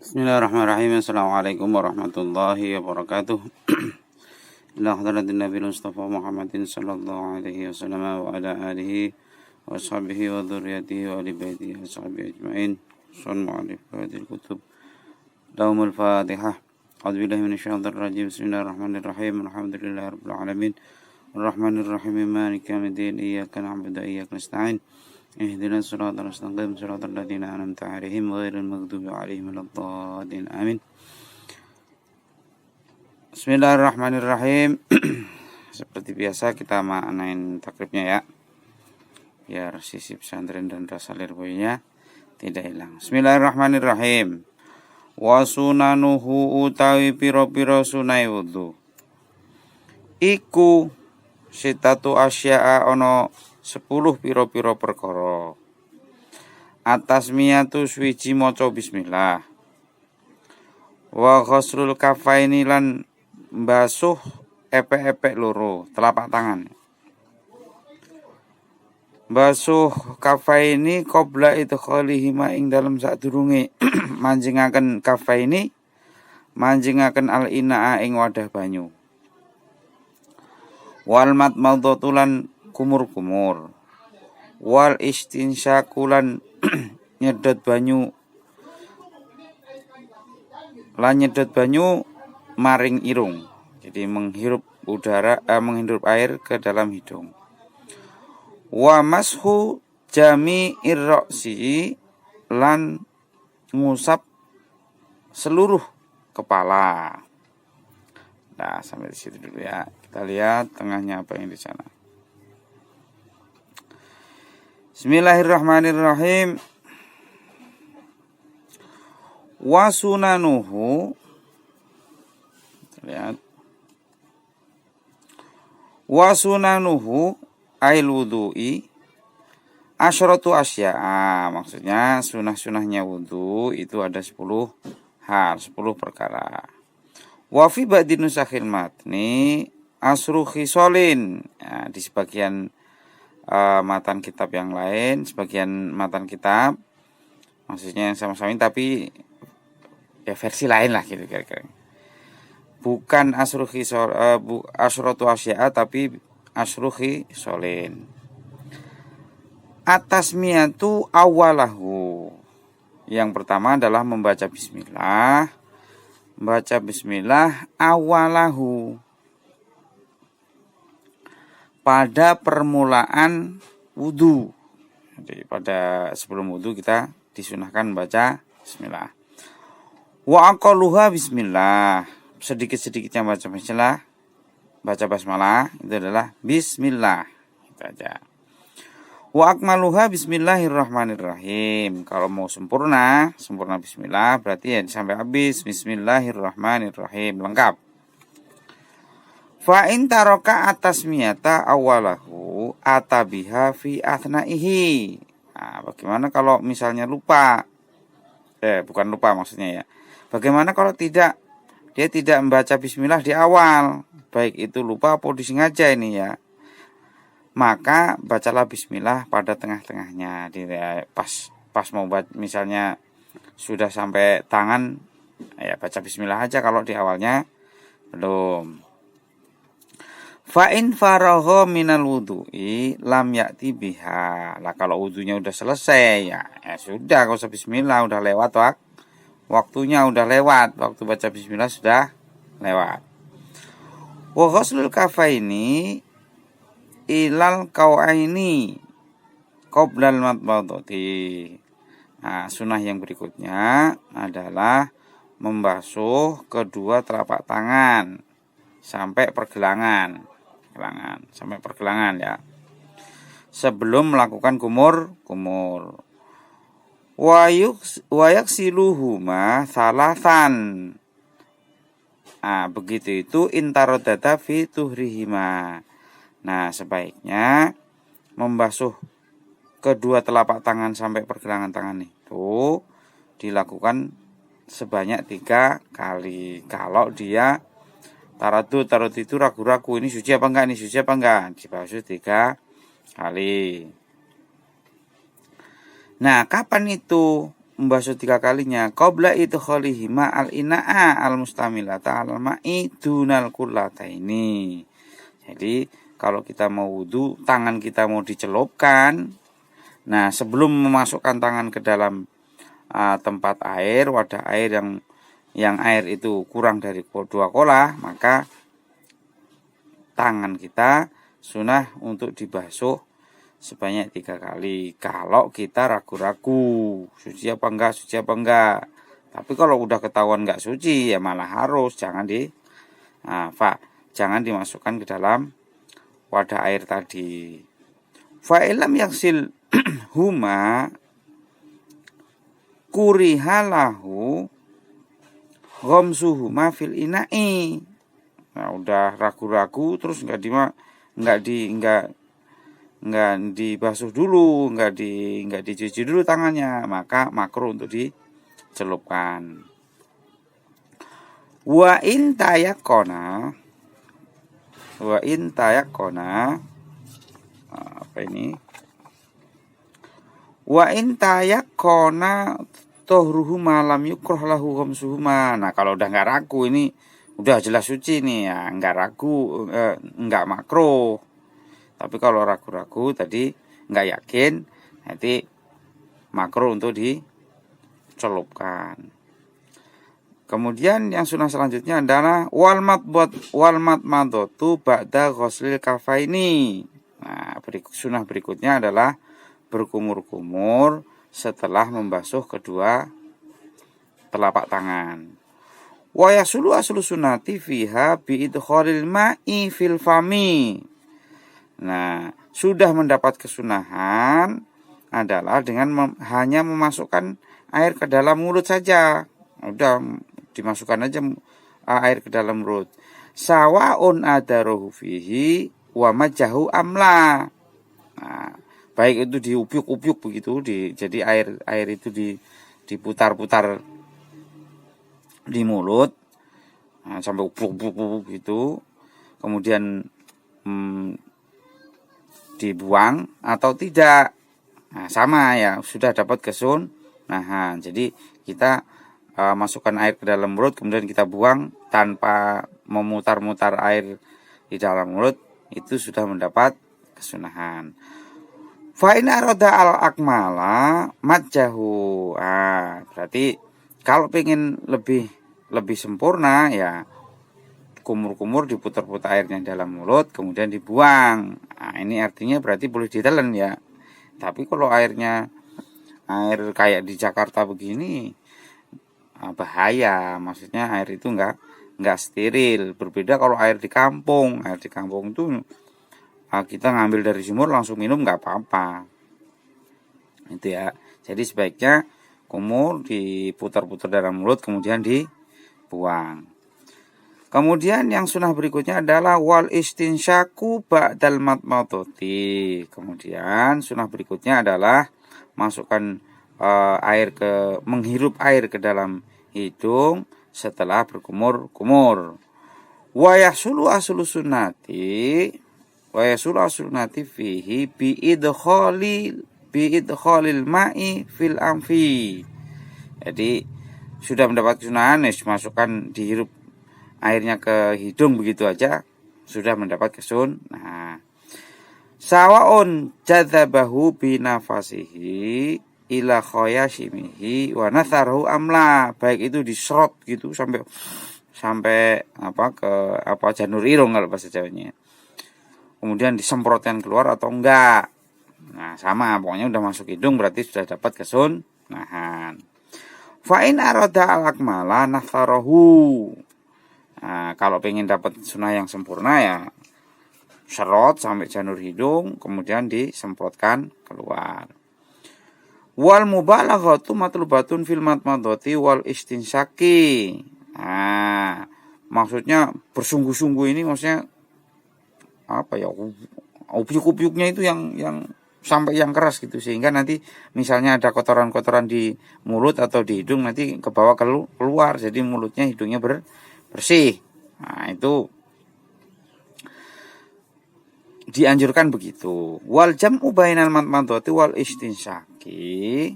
Bismillahirrahmanirrahim. Assalamualaikum warahmatullahi wabarakatuh. Ila hadratin Nabi Mustafa Muhammadin sallallahu alaihi wasallam wa ala alihi wa sahbihi wa dzurriyyatihi wa ali baitihi wa sahbihi ajma'in. Assalamualaikum warahmatullahi wabarakatuh. Lahumul Fatihah. A'udzu billahi minasyaitonir rajim. Bismillahirrahmanirrahim. Alhamdulillahirabbil alamin. Arrahmanirrahim. Maliki yaumiddin. Iyyaka na'budu wa iyyaka nasta'in. Ihdinas siratal mustaqim siratal ladzina an'amta 'alaihim ghairil maghdubi 'alaihim waladdallin. Amin. Bismillahirrahmanirrahim. Seperti biasa kita maknain takribnya ya, biar sisi pesantren dan rasa lirboynya tidak hilang. Bismillahirrahmanirrahim. Wa sunanuhu utawi pira-pira sunai wudu iku sitatu asya'a ono 10 pira-pira perkara. Atasmiyatu suwiji maca bismillah. Wa ghaslul kafaini lan mbasuh epek-epek loro telapak tangan. Mbasuh kafaini qabla idkhalihima ing dalem sadurunge manjingaken kafaini manjingaken al-inaa ing wadah banyu. Wal matmadhatu lan kumur-kumur. Wal istinsyakulan nyedot banyu maring irung. Jadi menghirup air ke dalam hidung. Wa mashu jami irroksi lan ngusap seluruh kepala. Nah, sampai di situ dulu ya. Kita lihat tengahnya apa yang di sana. Bismillahirrahmanirrahim. Wa sunanuhu. Lihat. Wa sunanuhu ail wudu'i asyratu asya'a. Maksudnya sunah-sunahnya wudu itu ada 10 hal, 10 perkara. Wa fi ba'di nusakhil matni asru khisolin. Ya, di sebagian matan kitab yang lain, sebagian matan kitab maksudnya yang sama-sama tapi ya versi lain lah gitu kira-kira. Bukan asru khisol asratu asya'a tapi asru khisolin. Atasmiyatu awalahu. Yang pertama adalah membaca bismillah. Membaca bismillah awalahu. Pada permulaan wudu. Jadi pada sebelum wudu kita disunahkan baca bismillah. Wa aqalluha bismillah. Sedikit-sedikitnya baca bismillah. Baca basmalah itu adalah bismillah. Itu aja. Wa akmaluha bismillahirrahmanirrahim. Kalau mau sempurna bismillah berarti ya sampai habis bismillahirrahmanirrahim lengkap. Fa in taraka atasmiyata awalahu atabiha fi athnaihi. Nah, bagaimana kalau misalnya lupa? Bukan lupa maksudnya ya. Bagaimana kalau dia tidak membaca bismillah di awal? Baik itu lupa atau disengaja ini ya. Maka bacalah bismillah pada tengah-tengahnya. Pas mau baca, misalnya sudah sampai tangan ya baca bismillah aja kalau di awalnya belum. Fa in faragha minal wudu'i lam ya'ti biha. Lah kalau wudunya udah selesai ya sudah enggak usah bismillah, udah lewat waktunya udah lewat. Waktu baca bismillah sudah lewat. Wa ghaslul kafaini ilal kau'aini qoblal matmadhati. Nah, sunah yang berikutnya adalah membasuh kedua telapak tangan sampai pergelangan ya. Sebelum melakukan kumur. Wa yaksiluhuma salasan. Nah, begitu itu intarodata fi tuhrihima. Nah, sebaiknya membasuh kedua telapak tangan sampai pergelangan tangan itu dilakukan sebanyak 3 kali. Kalau dia taradud itu ragu-ragu, ini suci apa enggak, dibasuh 3 kali. Nah, kapan itu membasuh 3 kalinya qabla idkhalihima al-ina'a al-mustamilata al-ma'i dunal kullataini. Jadi kalau kita mau wudu, tangan kita mau dicelupkan. Nah, sebelum memasukkan tangan ke dalam tempat air, wadah air yang air itu kurang dari 2 kolah, maka tangan kita sunah untuk dibasuh sebanyak 3 kali. Kalau kita ragu-ragu suci apa enggak. Tapi kalau udah ketahuan enggak suci, ya malah harus jangan dimasukkan ke dalam wadah air tadi. Fa ilam yaksil huma kurihalahu ghamsuhuma fil ina'i. Nah, udah ragu-ragu terus enggak dibasuh dulu, enggak dicuci dulu tangannya, maka makruh untuk dicelupkan. Wa in tayakkona apa ini? Wa in tayakkona tuhruhuma lam yukrah lahu ghamsuhuma. Nah, kalau udah enggak ragu, ini udah jelas suci nih ya, enggak ragu, enggak makruh. Tapi kalau ragu-ragu tadi enggak yakin, nanti makruh untuk dicelupkan. Kemudian yang sunah selanjutnya adalah wal madmadatu ba'da ghuslil kafaini. Nah, sunah berikutnya adalah berkumur-kumur setelah membasuh kedua telapak tangan. Wa yasulu aslu sunnati fiha bi idkhalil ma'i fil fami. Nah, sudah mendapat kesunahan adalah dengan hanya memasukkan air ke dalam mulut saja. Udah dimasukkan aja air ke dalam mulut. Sawaun adaruhu fihi wa majahu amla. Nah, baik itu diubyuk-ubyuk begitu, jadi air itu diputar-putar di mulut, nah, sampai ubuk-ubuk gitu, kemudian dibuang atau tidak. Nah, sama ya, sudah dapat kesunahan. Jadi kita masukkan air ke dalam mulut, kemudian kita buang tanpa memutar-mutar air di dalam mulut, itu sudah mendapat kesunahan. Fa in arada al akmala majjahu. Berarti kalau pengen lebih sempurna ya kumur-kumur diputar-putar airnya dalam mulut kemudian dibuang. Nah, ini artinya berarti boleh ditelan ya. Tapi kalau air kayak di Jakarta begini bahaya, maksudnya air itu enggak steril. Berbeda kalau air di kampung. Air di kampung itu kita ngambil dari sumur langsung minum enggak apa-apa. Itu ya. Jadi sebaiknya kumur diputar-putar dalam mulut kemudian dibuang. Kemudian yang sunah berikutnya adalah wal istinsyaku ba'dal madmadati. Kemudian sunah berikutnya adalah masukkan menghirup air ke dalam hidung setelah berkumur-kumur. Wa yasulu aslu sunnati fihi bi idkhalil ma'i fil amfi. Jadi sudah mendapat kesunahan, masukkan dihirup airnya ke hidung begitu aja sudah mendapat kesunahan. Sawaun jadzabahu binafasihi ila khayashimihi wa natharahu amla. Baik itu diserot gitu sampai janur irung kalau bahasa Jawanya. Kemudian disemprotkan keluar atau enggak. Nah, sama pokoknya udah masuk hidung berarti sudah dapat kesunahan. Fa in arada al akmala natharahu. Nah, kalau pengen dapat sunnah yang sempurna ya serot sampai janur hidung kemudian disemprotkan keluar. Wal mubalaghatu matlubatun fil madmadati wal istinsyaki. Nah, maksudnya bersungguh-sungguh ini maksudnya apa ya? Ubyuk-ubyuknya itu yang sampai yang keras gitu sehingga nanti misalnya ada kotoran-kotoran di mulut atau di hidung nanti ke bawah keluar jadi mulutnya hidungnya bersih. Nah, itu dianjurkan begitu. Wal jam'u bainal madmadati wal istinsyaki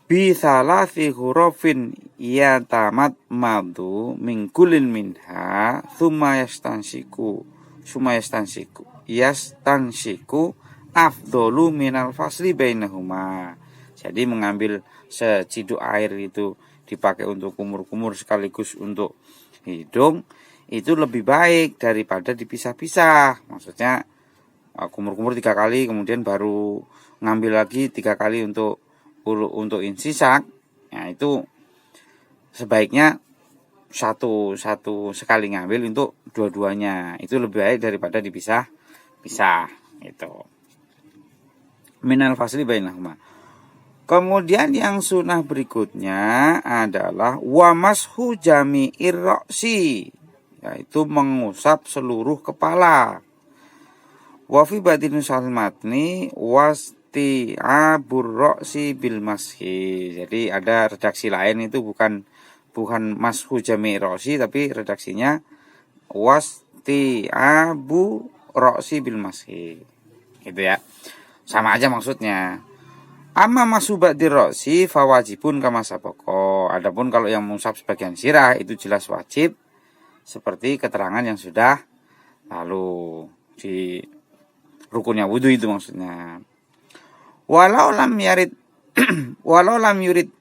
bi salasi hurufin yatamat madu min kulin minha thumma yastansiku afdolu minal fasli bainahuma. Jadi mengambil seciduk air itu dipakai untuk kumur-kumur sekaligus untuk hidung itu lebih baik daripada dipisah-pisah. Maksudnya kumur-kumur 3 kali kemudian baru ngambil lagi 3 kali untuk insisak. Nah, itu sebaiknya satu sekali ngambil untuk dua-duanya. Itu lebih baik daripada dipisah-pisah itu. Minal fasli bainahuma. Kemudian yang sunnah berikutnya adalah wamashu jami'ir ra'si, yaitu mengusap seluruh kepala. Wa fi batinus matni wasti'abur ra'si bil mashi. Jadi ada redaksi lain itu bukan mashu jami'ir ra'si tapi redaksinya wasti'abu ra'si bil mashi. Gitu ya. Sama aja maksudnya. Amma masubat diroksi fawajibun kama saboko. Adapun kalau yang mengusap sebagian sirah itu jelas wajib seperti keterangan yang sudah lalu di rukunnya wudu itu maksudnya. Walau lam yurid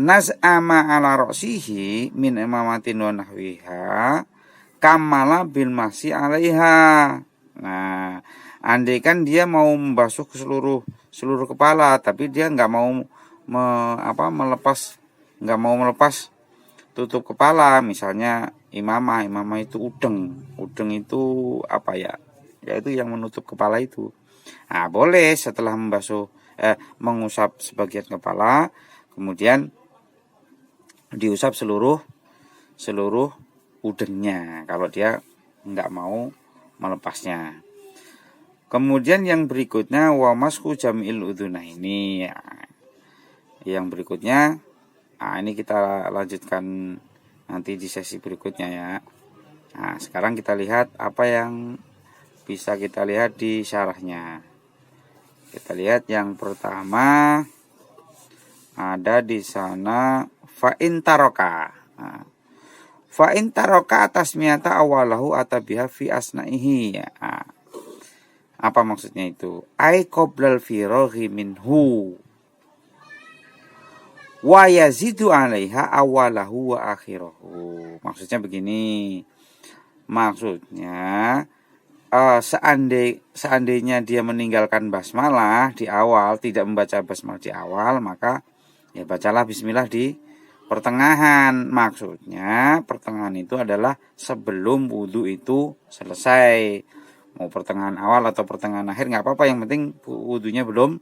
naz'ama ala roksihi min imamatin wa nahwiha kamala bil masih alaiha. Nah, andai kan dia mau membasuh ke seluruh kepala tapi dia nggak mau melepas tutup kepala, misalnya imamah itu udeng itu yaitu yang menutup kepala itu. Nah, boleh setelah mengusap sebagian kepala kemudian diusap seluruh udengnya kalau dia nggak mau melepasnya. Kemudian yang berikutnya wa mashu jam'il udhunah ini. Yang berikutnya ini kita lanjutkan nanti di sesi berikutnya ya. Nah, sekarang kita lihat apa yang bisa kita lihat di syarahnya. Kita lihat yang pertama ada di sana fa'in taroka. Fa'in taroka atas miata awalahu atabiha fi asna'ihi. Apa maksudnya itu? Ai qoblal firaghi minhu wa yazidu 'alaiha awalahu wa akhirahu. Maksudnya begini. Maksudnya seandainya dia meninggalkan basmalah di awal, tidak membaca basmalah di awal, maka ya bacalah bismillah di pertengahan. Maksudnya pertengahan itu adalah sebelum wudu itu selesai. Mau pertengahan awal atau pertengahan akhir nggak apa-apa, yang penting wudunya belum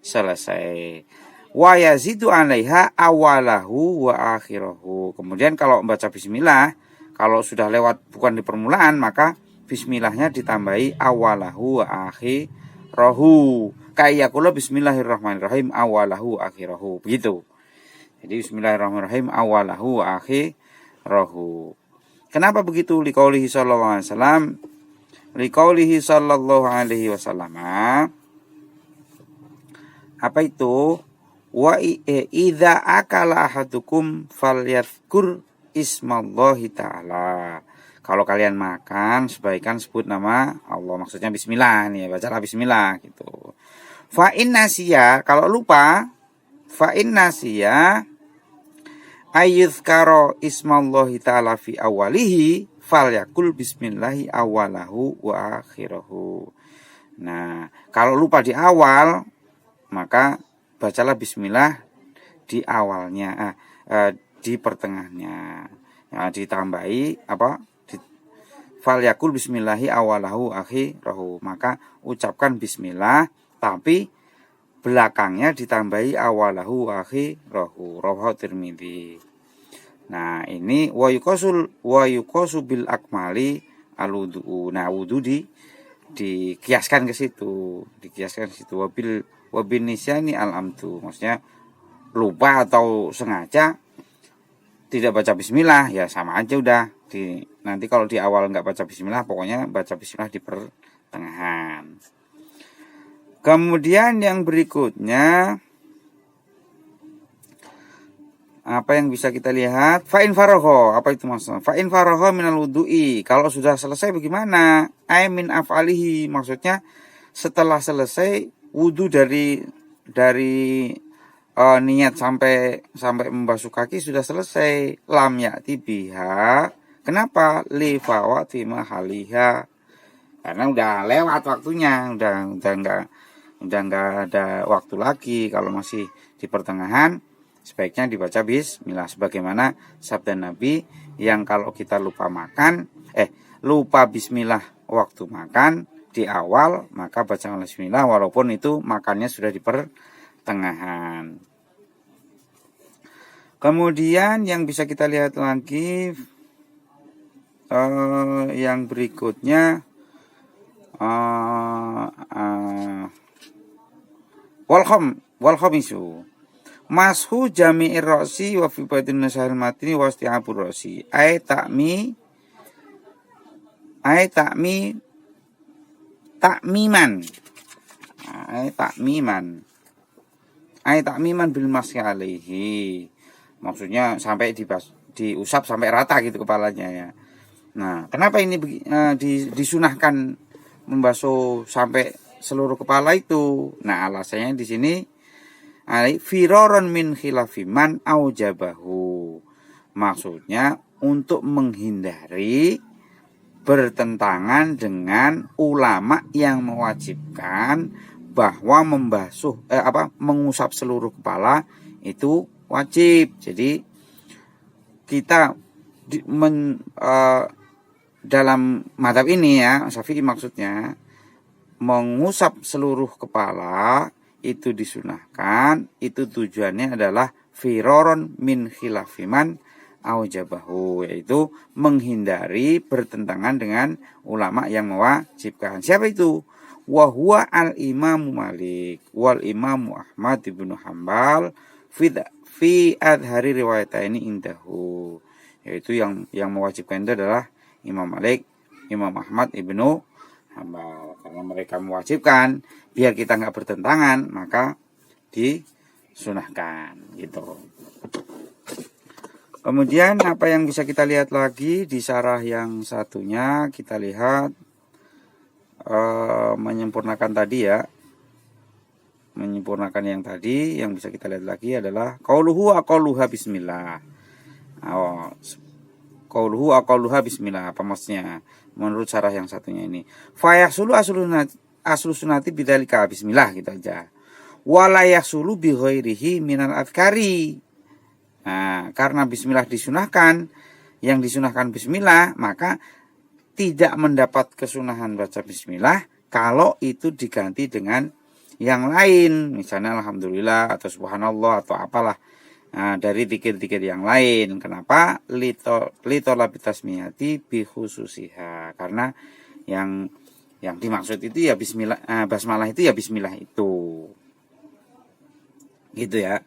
selesai. Wa yazidu 'alaiha awalahu wa akhirahu. Kemudian kalau membaca bismillah, kalau sudah lewat bukan di permulaan, maka bismillahnya ditambahi awalahu wa akhirahu. Kayyakula bismillahirrahmanirrahim awalahu akhirahu. Begitu. Jadi bismillahirrahmanirrahim awalahu wa akhirahu. Kenapa begitu? Liqaulihi sallallahu alaihi wasallam. Liqaulihi sallallahu alaihi wasallam. Apa itu? Wa idza akala ahadukum falyadhkur ismallahi ta'ala. Kalau kalian makan sebaiknya sebut nama Allah, maksudnya bismillah nih, bacalah bismillah gitu. Fa innasiya, kalau lupa, fa innasiya ayyuzkaro ismallahi ta'ala fi awalihi falyakul bismillahi awalahu wa akhirahu. Nah, kalau lupa di awal, maka bacalah bismillah di awalnya, di pertengahnya. Ya, ditambahi falyakul bismillahi awalahu akhirahu. Maka ucapkan bismillah tapi belakangnya ditambahi awalahu akhirahu. Rawahu Tirmidzi. Nah, ini wa yuqasu bil akmali al-wudu. Nah, wudu dikiaskan ke situ, wabil nisyani al-amdu. Maksudnya lupa atau sengaja tidak baca bismillah, ya sama aja udah. Nanti kalau di awal nggak baca bismillah, pokoknya baca bismillah di pertengahan. Kemudian yang berikutnya Apa yang bisa kita lihat? Fa'in faroho, apa itu maksudnya? Fa'in faroho minal wudu'i. Kalau sudah selesai bagaimana? Min af'alihi, maksudnya setelah selesai wudu dari niat sampai membasuh kaki sudah selesai. Lam ya'ti biha. Kenapa? Li fawati mahaliha. Karena udah lewat waktunya, udah enggak ada waktu lagi. Kalau masih di pertengahan, sebaiknya dibaca bismillah, sebagaimana sabda Nabi yang kalau kita lupa bismillah waktu makan di awal, maka baca bismillah walaupun itu makannya sudah di pertengahan. Kemudian yang bisa kita lihat lagi yang berikutnya wal khamisu mashu jami'ir ra'si wa fi batin nasahil matni wa isti'abur ra'si ay takmiman bil masyi alaihi. Maksudnya sampai diusap sampai rata gitu kepalanya ya. Nah, kenapa ini disunahkan membasuh sampai seluruh kepala itu? Nah, alasannya di sini firoron min khilafiman aujabahu. Maksudnya untuk menghindari bertentangan dengan ulama yang mewajibkan bahwa mengusap seluruh kepala itu wajib. Jadi kita dalam mazhab ini ya, Syafi'i maksudnya mengusap seluruh kepala itu disunahkan, itu tujuannya adalah firoron min khilafiman aujabahu, yaitu menghindari bertentangan dengan ulama yang mewajibkan. Siapa itu? Wa huwa al-Imam Malik wal Imam Ahmad ibnu Hambal fi adhari riwayataini indahu, yaitu yang mewajibkan itu adalah Imam Malik, Imam Ahmad ibnu Hambal. Karena mereka mewajibkan biar kita nggak bertentangan, maka disunahkan gitu. Kemudian apa yang bisa kita lihat lagi di syarah yang satunya, kita lihat menyempurnakan tadi ya. Menyempurnakan yang tadi, yang bisa kita lihat lagi adalah qauluhu aqalluha bismillah. Qauluhu aqalluha bismillah, apa maksudnya? Menurut syarah yang satunya ini. Fa yahsulu aslu sunati bidzalika bismillah gitu aja. Wala yahsulu bi ghairihi minal adhkari. Nah, karena bismillah disunahkan, yang disunahkan bismillah, maka tidak mendapat kesunahan baca bismillah kalau itu diganti dengan yang lain, misalnya alhamdulillah atau subhanallah atau apalah, dari zikir-zikir yang lain. Kenapa? Lito labitasmiyati bi khususiha. Karena yang dimaksud itu ya bismillah, basmalah itu ya bismillah itu. Gitu ya.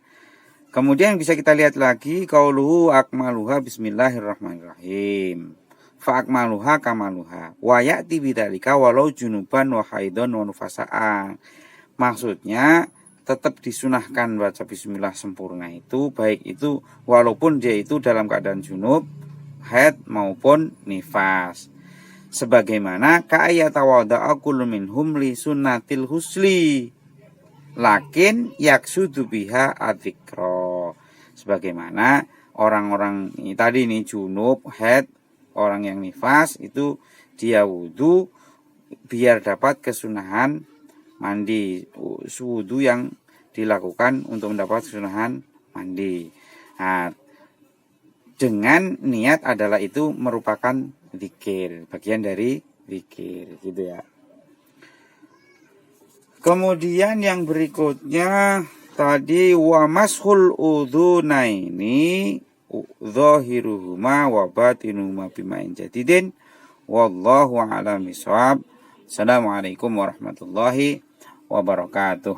Kemudian bisa kita lihat lagi qauluhu akmaluha bismillahirrahmanirrahim. Fa akmaluha kamaluha wa ya'ti bidzalika walau junuban wa haidon wa nufasaan. Maksudnya tetap disunahkan baca bismillah sempurna itu, baik itu walaupun dia itu dalam keadaan junub, haid maupun nifas. Sebagaimana ka'ayatawadda'a kullu minhum li sunnatil husli lakin yaksudu biha adzikra. Sebagaimana orang-orang ini tadi nih junub, haid, orang yang nifas itu dia wudu biar dapat kesunahan mandi, wudu yang dilakukan untuk mendapat kesunahan mandi. Nah, dengan niat adalah itu merupakan zikir, bagian dari zikir gitu ya. Kemudian yang berikutnya tadi wa mashul udhunaini zahiruhuma wa batinuhuma bima'in jadidin wallahu a'lam bishawab. Assalamualaikum warahmatullahi wabarakatuh.